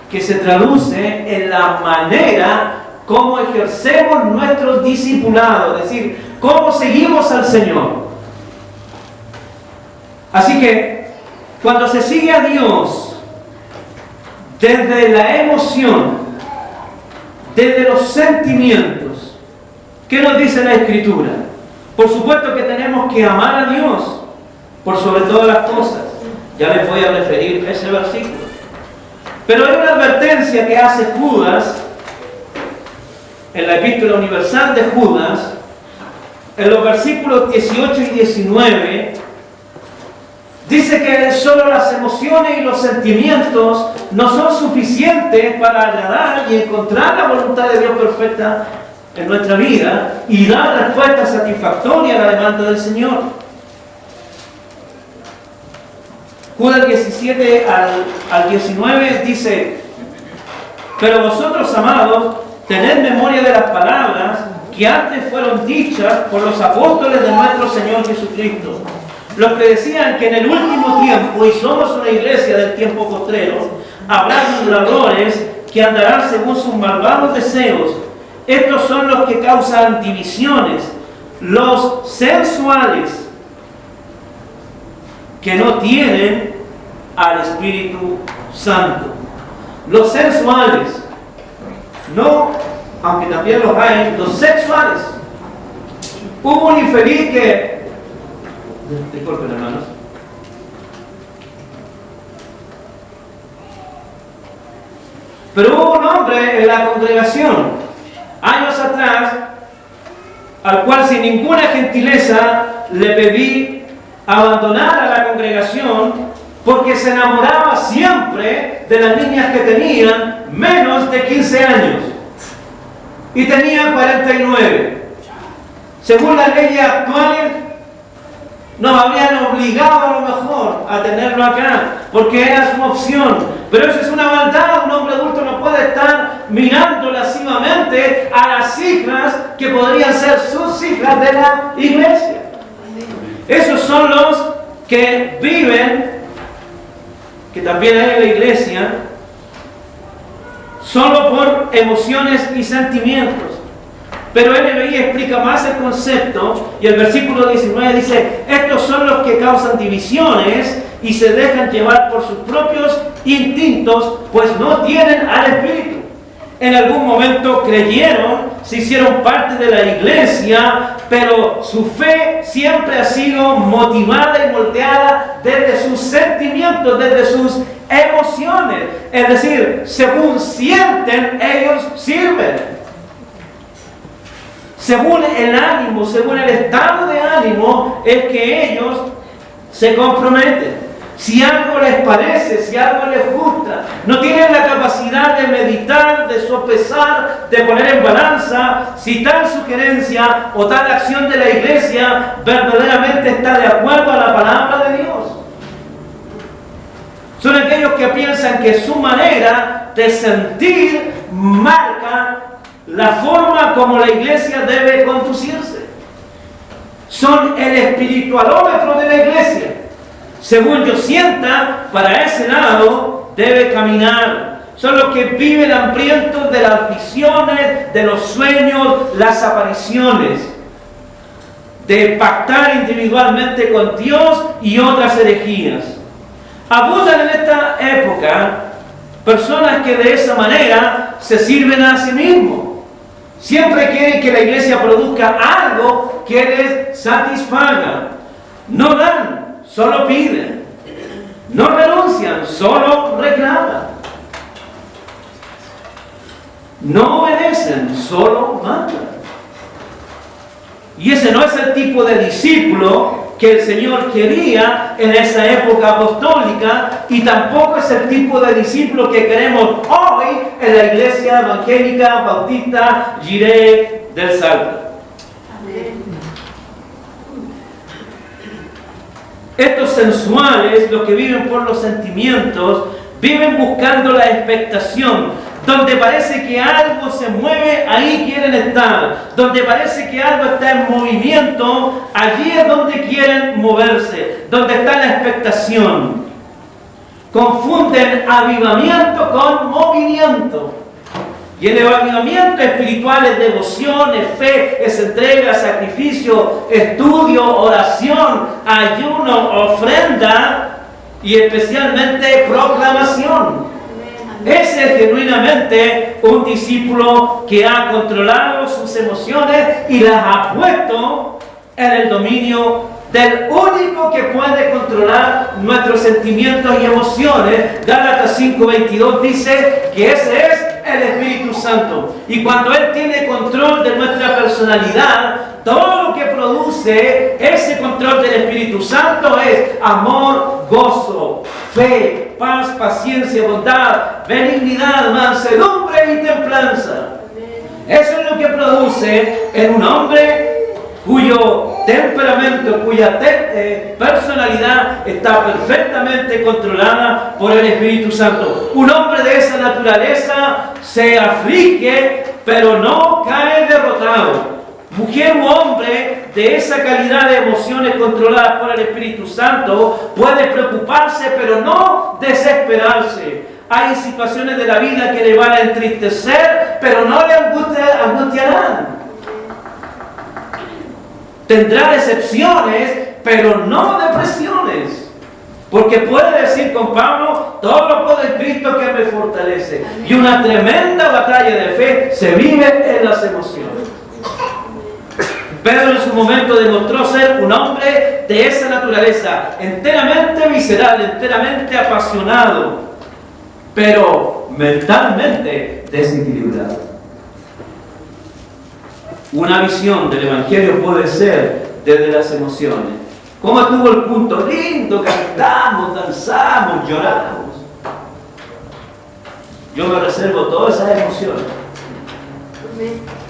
que se traduce en la manera como ejercemos nuestro discipulado, es decir, cómo seguimos al Señor. Así que, cuando se sigue a Dios desde la emoción, desde los sentimientos, ¿qué nos dice la Escritura? Por supuesto que tenemos que amar a Dios por sobre todas las cosas. Ya les voy a referir a ese versículo. Pero hay una advertencia que hace Judas en la Epístola Universal de Judas, en los versículos 18 y 19, dice que solo las emociones y los sentimientos no son suficientes para agradar y encontrar la voluntad de Dios perfecta en nuestra vida y dar respuesta satisfactoria a la demanda del Señor. Judas 17 al 19 dice: pero vosotros, amados, tened memoria de las palabras que antes fueron dichas por los apóstoles de nuestro Señor Jesucristo, los que decían que en el último tiempo, y somos una iglesia del tiempo postrero, habrá burladores que andarán según sus malvados deseos. Estos son los que causan divisiones, los sensuales, que no tienen al Espíritu Santo. Los sensuales, no, aunque también los hay, los sexuales. Hubo un infeliz que, disculpen hermanos, pero hubo un hombre en la congregación años atrás al cual sin ninguna gentileza le pedí abandonar a la congregación porque se enamoraba siempre de las niñas que tenían menos de 15 años y tenía 49. Según las leyes actuales nos habrían obligado a lo mejor a tenerlo acá porque era su opción, pero eso es una maldad. Un hombre adulto no puede estar mirando lascivamente a las hijas que podrían ser sus hijas de la iglesia. Esos son los que viven, que también hay en la iglesia, solo por emociones y sentimientos. Pero NBI explica más el concepto y el versículo 19 dice: estos son los que causan divisiones y se dejan llevar por sus propios instintos, pues no tienen al Espíritu. En algún momento creyeron, se hicieron parte de la iglesia, pero su fe siempre ha sido motivada y moldeada desde sus sentimientos, desde sus emociones. Es decir, según sienten, ellos sirven. Según el ánimo, según el estado de ánimo, es que ellos se comprometen. Si algo les parece, si algo les gusta, no tienen la capacidad de meditar, de sopesar, de poner en balanza si tal sugerencia o tal acción de la iglesia verdaderamente está de acuerdo a la palabra de Dios. Son aquellos que piensan que su manera de sentir marca la forma como la iglesia debe conducirse. Son el espiritualómetro de la iglesia. Según yo sienta, para ese lado debe caminar. Son los que viven hambrientos de las visiones, de los sueños, las apariciones, de pactar individualmente con Dios y otras herejías. Abundan en esta época personas que de esa manera se sirven a sí mismos. Siempre quieren que la iglesia produzca algo que les satisfaga. No dan, solo piden. No renuncian, solo reclaman. No obedecen, solo mandan. Y ese no es el tipo de discípulo que el Señor quería en esa época apostólica, y tampoco es el tipo de discípulo que queremos hoy en la iglesia evangélica bautista Jireh del Salto. Estos sensuales, los que viven por los sentimientos, viven buscando la expectación. Donde parece que algo se mueve, ahí quieren estar. Donde parece que algo está en movimiento, allí es donde quieren moverse. Donde está la expectación. Confunden avivamiento con movimiento. Y el avivamiento espiritual es devoción, es fe, es entrega, sacrificio, estudio, oración, ayuno, ofrenda y especialmente proclamación. Ese es genuinamente un discípulo que ha controlado sus emociones y las ha puesto en el dominio del único que puede controlar nuestros sentimientos y emociones. Gálatas 5:22 dice que ese es el Espíritu Santo. Y cuando Él tiene control de nuestra personalidad, todo lo que produce ese control del Espíritu Santo es amor, gozo, fe, paz, paciencia, bondad, benignidad, mansedumbre y templanza. Eso es lo que produce en un hombre cuyo temperamento, cuya personalidad está perfectamente controlada por el Espíritu Santo. Un hombre de esa naturaleza se aflige, pero no cae derrotado. Mujer u hombre de esa calidad de emociones controladas por el Espíritu Santo puede preocuparse, pero no desesperarse. Hay situaciones de la vida que le van a entristecer, pero no le angustiarán. Tendrá decepciones, pero no depresiones. Porque puede decir con Pablo: todo lo puedo en Cristo que me fortalece. Y una tremenda batalla de fe se vive en las emociones. Pedro en su momento demostró ser un hombre de esa naturaleza, enteramente visceral, enteramente apasionado, pero mentalmente desequilibrado. Una visión del Evangelio puede ser desde las emociones. ¿Cómo estuvo el punto? Lindo, cantamos, danzamos, lloramos. Yo me reservo todas esas emociones,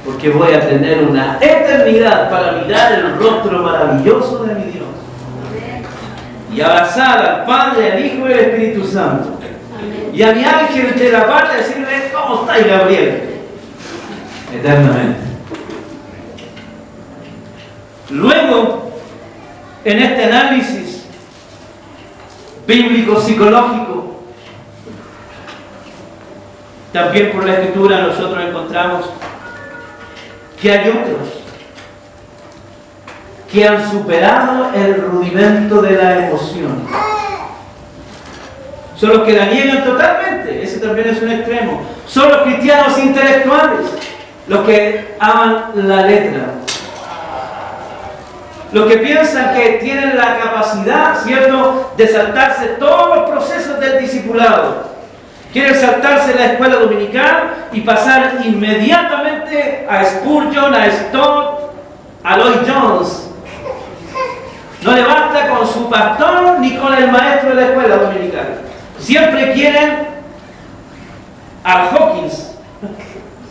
porque voy a tener una eternidad para mirar el rostro maravilloso de mi Dios y abrazar al Padre, al Hijo y al Espíritu Santo, y a mi ángel de la parte decirle: ¿cómo estáis, Gabriel? Eternamente. Luego, en este análisis bíblico-psicológico, también por la Escritura nosotros encontramos que hay otros que han superado el rudimento de la emoción. Son los que la niegan totalmente, ese también es un extremo. Son los cristianos intelectuales, los que aman la letra. Los que piensan que tienen la capacidad, ¿cierto?, de saltarse todos los procesos del discipulado. Quieren saltarse la escuela dominical y pasar inmediatamente a Spurgeon, a Stott, a Lloyd Jones. No le basta con su pastor ni con el maestro de la escuela dominical. Siempre quieren a Hawkins,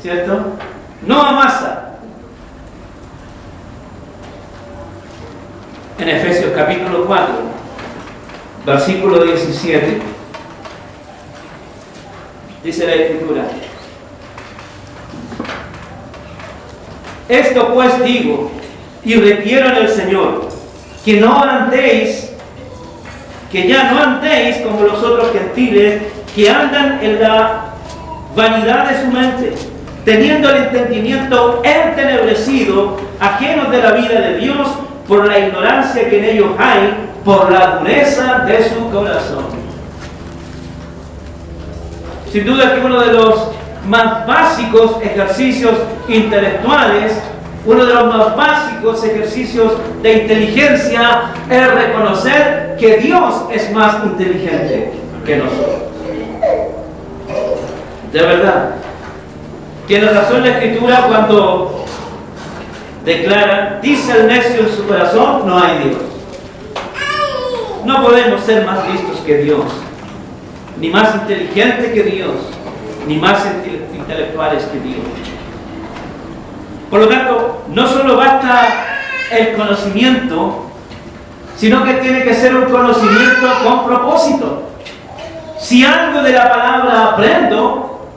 ¿cierto? No a Massa. En Efesios capítulo 4, versículo 17, dice la Escritura: esto pues digo y requiero en el Señor, que ya no andéis como los otros gentiles que andan en la vanidad de su mente, teniendo el entendimiento entenebrecido, ajenos de la vida de Dios, por la ignorancia que en ellos hay, por la dureza de su corazón. Sin duda que uno de los más básicos ejercicios intelectuales, uno de los más básicos ejercicios de inteligencia es reconocer que Dios es más inteligente que nosotros. De verdad. Tiene razón la Escritura cuando declara: dice el necio en su corazón, no hay Dios. No podemos ser más listos que Dios, ni más inteligentes que Dios, ni más intelectuales que Dios. Por lo tanto, no solo basta el conocimiento, sino que tiene que ser un conocimiento con propósito. Si algo de la palabra aprendo,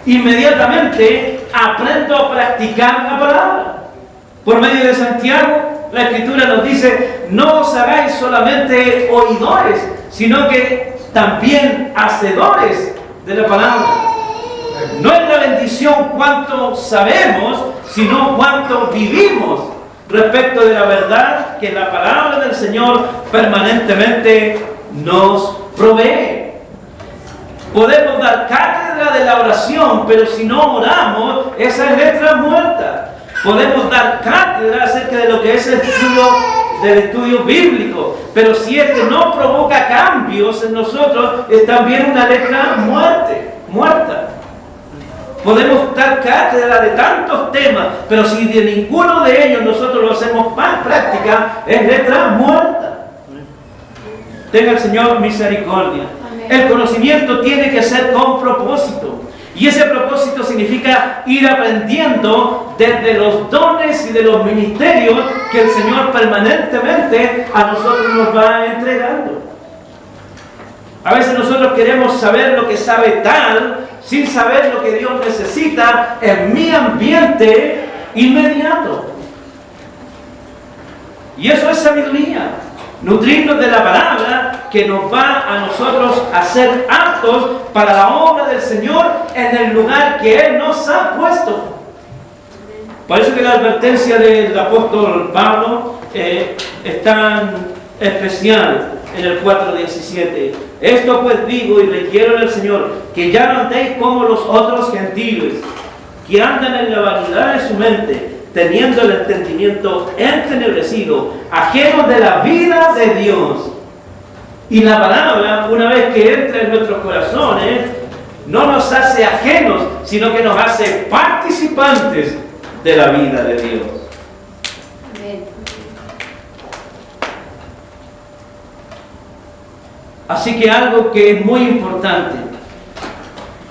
inmediatamente aprendo a practicar la palabra. Por medio de Santiago, la Escritura nos dice: no os hagáis solamente oidores, sino que también hacedores de la palabra. No es la bendición cuánto sabemos, sino cuánto vivimos respecto de la verdad que la palabra del Señor permanentemente nos provee. Podemos dar cátedra de la oración, pero si no oramos, esa es letra muerta. Podemos dar cátedra acerca de lo que es el estudio bíblico, pero si este no provoca cambios en nosotros, es también una letra muerta. Podemos dar cátedra de tantos temas, pero si de ninguno de ellos nosotros lo hacemos más práctica, es letra muerta. Tenga el Señor misericordia. El conocimiento tiene que ser con propósito. Y ese propósito significa ir aprendiendo desde los dones y de los ministerios que el Señor permanentemente a nosotros nos va entregando. A veces nosotros queremos saber lo que sabe tal, sin saber lo que Dios necesita en mi ambiente inmediato. Y eso es sabiduría. Nutrirnos de la palabra que nos va a nosotros a ser aptos para la obra del Señor en el lugar que Él nos ha puesto. Por eso que la advertencia del apóstol Pablo es tan especial en el 4:17. Esto pues digo y requiero en el Señor, que ya no andéis como los otros gentiles, que andan en la vanidad de su mente, teniendo el entendimiento entenebrecido, ajenos de la vida de Dios. Y la palabra, una vez que entra en nuestros corazones, no nos hace ajenos, sino que nos hace participantes de la vida de Dios. Amén. Así que algo que es muy importante,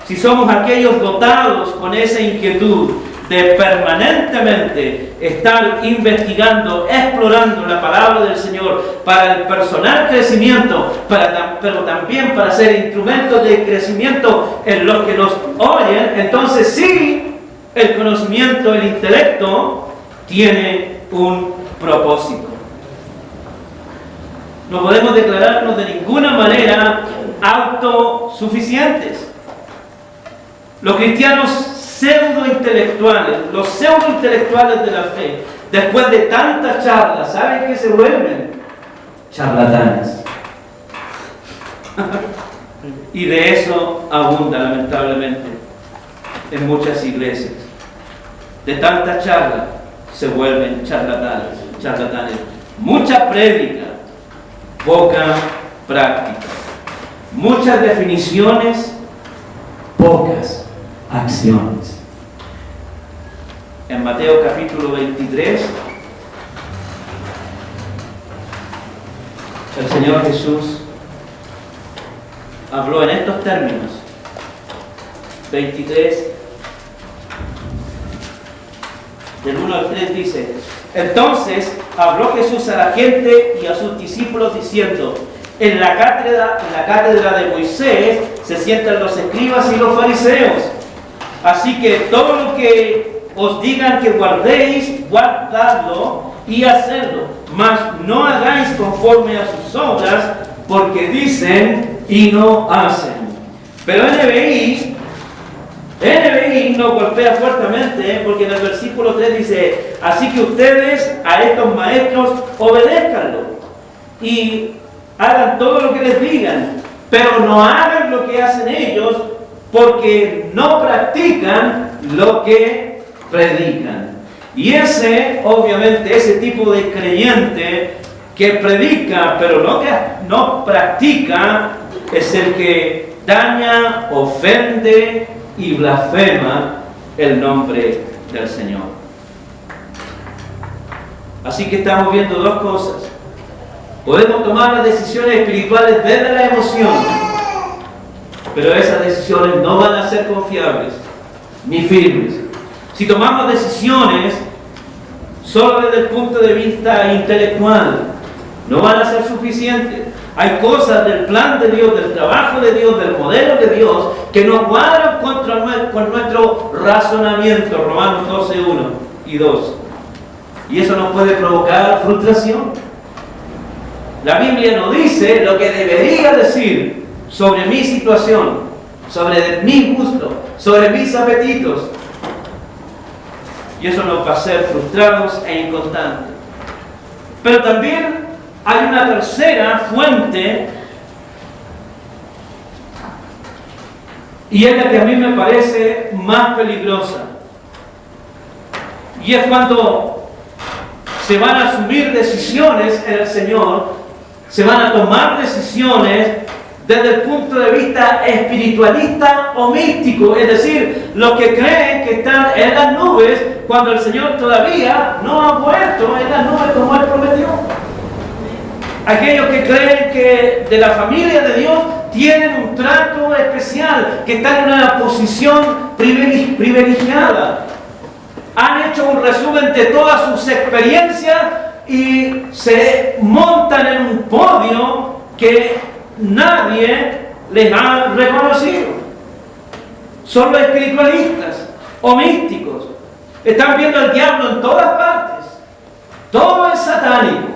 si somos aquellos dotados con esa inquietud de permanentemente estar investigando, explorando la palabra del Señor para el personal crecimiento, pero también para ser instrumentos de crecimiento en los que nos oyen, entonces sí, el conocimiento, el intelecto, tiene un propósito. No podemos declararnos de ninguna manera autosuficientes. Los cristianos pseudointelectuales, los pseudointelectuales de la fe, después de tantas charlas, ¿saben qué se vuelven? Charlatanes. Y de eso abunda, lamentablemente, en muchas iglesias. De tantas charlas se vuelven charlatanes. Mucha prédica, poca práctica. Muchas definiciones, pocas acciones. En Mateo capítulo 23, el Señor Jesús habló en estos términos. 23, del 1 al 3 dice: entonces habló Jesús a la gente y a sus discípulos diciendo: en la cátedra de Moisés se sientan los escribas y los fariseos. Así que todo lo que os digan que guardéis, guardadlo y hacedlo, mas no hagáis conforme a sus obras, porque dicen y no hacen. Pero NBI nos golpea fuertemente, porque en el versículo 3 dice: así que ustedes a estos maestros obedézcanlo y hagan todo lo que les digan, pero no hagan lo que hacen ellos, porque no practican lo que predican. Y obviamente, ese tipo de creyente que predica, pero no practica, es el que daña, ofende y blasfema el nombre del Señor. Así que estamos viendo dos cosas. Podemos tomar las decisiones espirituales desde la emoción, pero esas decisiones no van a ser confiables ni firmes. Si tomamos decisiones solo desde el punto de vista intelectual, no van a ser suficientes. Hay cosas del plan de Dios, del trabajo de Dios, del modelo de Dios, que no cuadran con nuestro razonamiento. Romanos 12, 1 y 2. Y eso nos puede provocar frustración. La Biblia nos dice lo que debería decir sobre mi situación, sobre mi gusto, sobre mis apetitos. Y eso nos va a hacer frustrados e inconstantes. Pero también hay una tercera fuente, y es la que a mí me parece más peligrosa. Y es cuando se van a asumir decisiones en el Señor, se van a tomar decisiones desde el punto de vista espiritualista o místico, es decir, los que creen que están en las nubes cuando el Señor todavía no ha vuelto en las nubes como Él prometió. Aquellos que creen que de la familia de Dios tienen un trato especial, que están en una posición privilegiada. Han hecho un resumen de todas sus experiencias y se montan en un podio que nadie les ha reconocido. Son los espiritualistas o místicos. Están viendo al diablo en todas partes. Todo es satánico.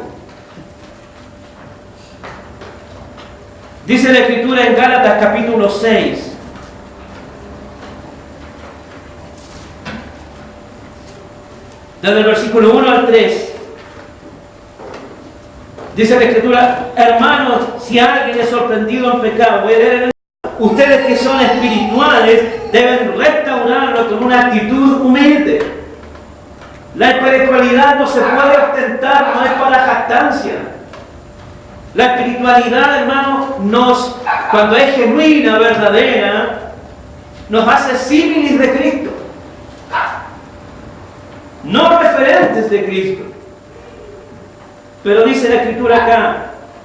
Dice la Escritura en Gálatas capítulo 6. Desde el versículo 1 al 3. Dice la Escritura: hermanos, si alguien es sorprendido en pecado, ustedes que son espirituales deben restaurarlo con una actitud humilde. La espiritualidad no se puede ostentar, no es para jactancia. La espiritualidad, hermanos, cuando es genuina, verdadera, nos hace símiles de Cristo, no referentes de Cristo. Pero dice la Escritura acá,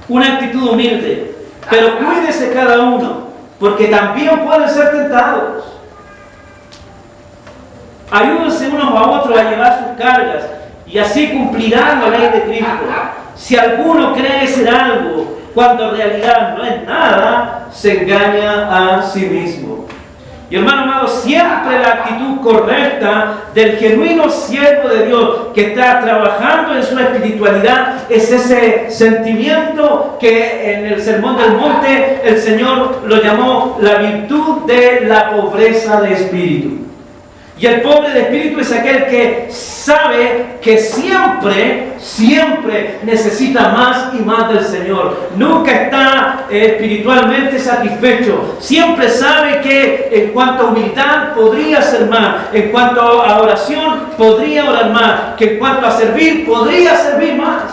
una actitud humilde. Pero cuídese cada uno, porque también pueden ser tentados. Ayúdense unos a otros a llevar sus cargas, y así cumplirán la ley de Cristo. Si alguno cree ser algo, cuando en realidad no es nada, se engaña a sí mismo. Y hermano amado, siempre la actitud correcta del genuino siervo de Dios que está trabajando en su espiritualidad es ese sentimiento que en el Sermón del Monte el Señor lo llamó la virtud de la pobreza de espíritu. Y el pobre de espíritu es aquel que sabe que siempre necesita más y más del Señor. Nunca está espiritualmente satisfecho. Siempre sabe que en cuanto a humildad podría ser más. En cuanto a oración podría orar más. Que en cuanto a servir podría servir más.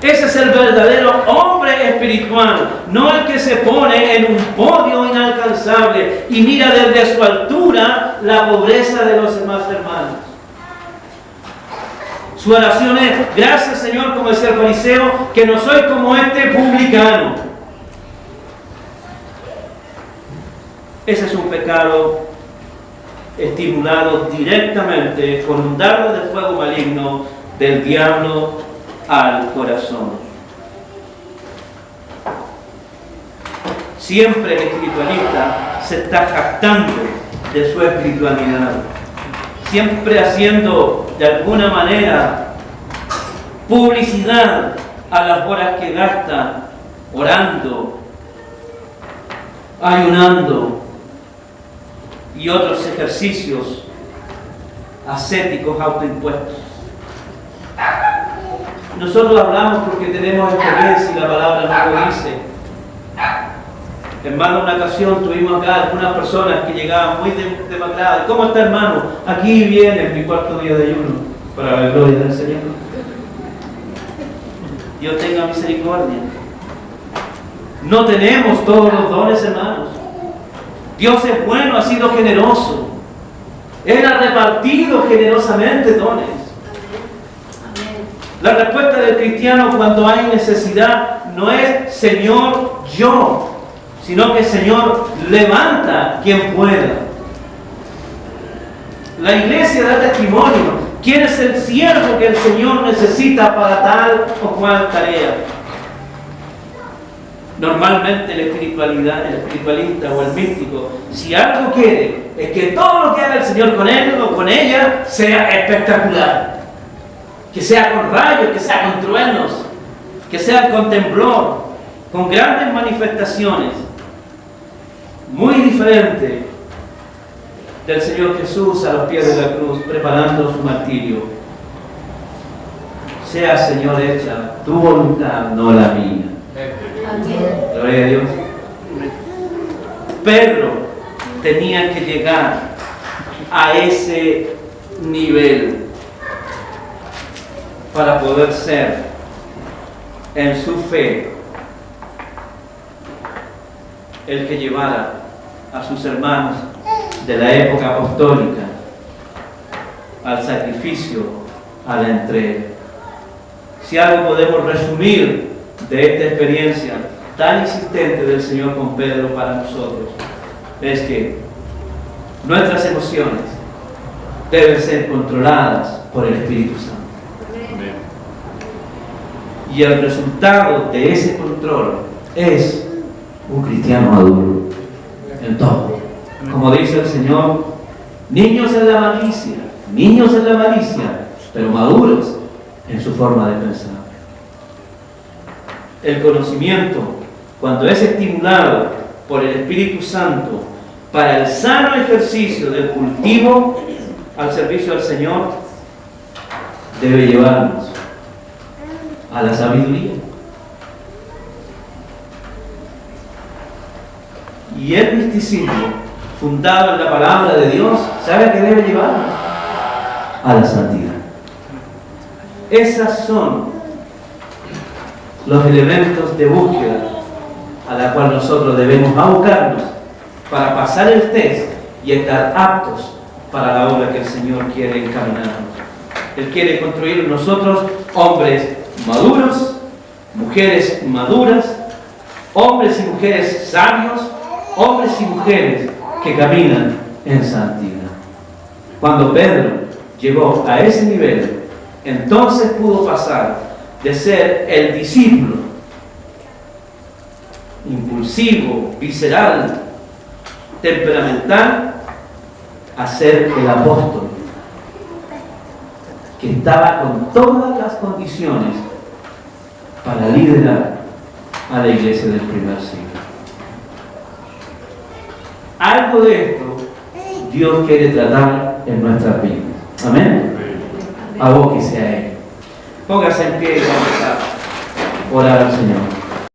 Ese es el verdadero hombre espiritual, no el que se pone en un podio inalcanzable y mira desde su altura la pobreza de los demás hermanos. Su oración es: gracias Señor, como decía el fariseo, que no soy como este publicano. Ese es un pecado estimulado directamente con un dardo de fuego maligno del diablo al corazón. Siempre el espiritualista se está jactando de su espiritualidad, siempre haciendo de alguna manera publicidad a las horas que gasta orando, ayunando y otros ejercicios ascéticos autoimpuestos. Nosotros hablamos porque tenemos experiencia y la palabra nos lo dice. Hermano, una ocasión tuvimos acá algunas personas que llegaban muy demacradas. ¿Cómo está, hermano? Aquí viene mi cuarto día de ayuno, para la gloria del Señor. Dios tenga misericordia. No tenemos todos los dones, hermanos. Dios es bueno, ha sido generoso. Él ha repartido generosamente dones. La respuesta del cristiano cuando hay necesidad no es Señor, yo, sino que Señor, levanta quien pueda. La iglesia da testimonio. ¿Quién es el siervo que el Señor necesita para tal o cual tarea? Normalmente el espiritualista o el místico, si algo quiere, es que todo lo que haga el Señor con él o con ella sea espectacular. Que sea con rayos, que sea con truenos, que sea con temblor, con grandes manifestaciones. Muy diferente del Señor Jesús a los pies de la cruz, preparando su martirio. Sea, Señor, hecha tu voluntad, no la mía. Amén. Gloria a Dios. Pedro tenía que llegar a ese nivel para poder ser en su fe el que llevara a sus hermanos de la época apostólica al sacrificio, a la entrega. Si algo podemos resumir de esta experiencia tan insistente del Señor con Pedro para nosotros, es que nuestras emociones deben ser controladas por el Espíritu Santo. Y el resultado de ese control es un cristiano maduro en todo. Como dice el Señor, niños en la malicia, pero maduros en su forma de pensar. El conocimiento, cuando es estimulado por el Espíritu Santo para el sano ejercicio del cultivo al servicio del Señor, debe llevarnos a la sabiduría. Y el misticismo, fundado en la palabra de Dios, ¿sabe a qué debe llevarnos? A la santidad. Esas son los elementos de búsqueda a la cual nosotros debemos abocarnos para pasar el test y estar aptos para la obra que el Señor quiere encaminarnos. Él quiere construir en nosotros hombres maduros, mujeres maduras, hombres y mujeres sabios, hombres y mujeres que caminan en santidad. Cuando Pedro llegó a ese nivel, entonces pudo pasar de ser el discípulo impulsivo, visceral, temperamental, a ser el apóstol, que estaba con todas las condiciones para liderar a la iglesia del primer siglo. Algo de esto Dios quiere tratar en nuestras vidas. Amén. Abóquese a Él. Póngase en pie y vamos a orar al Señor.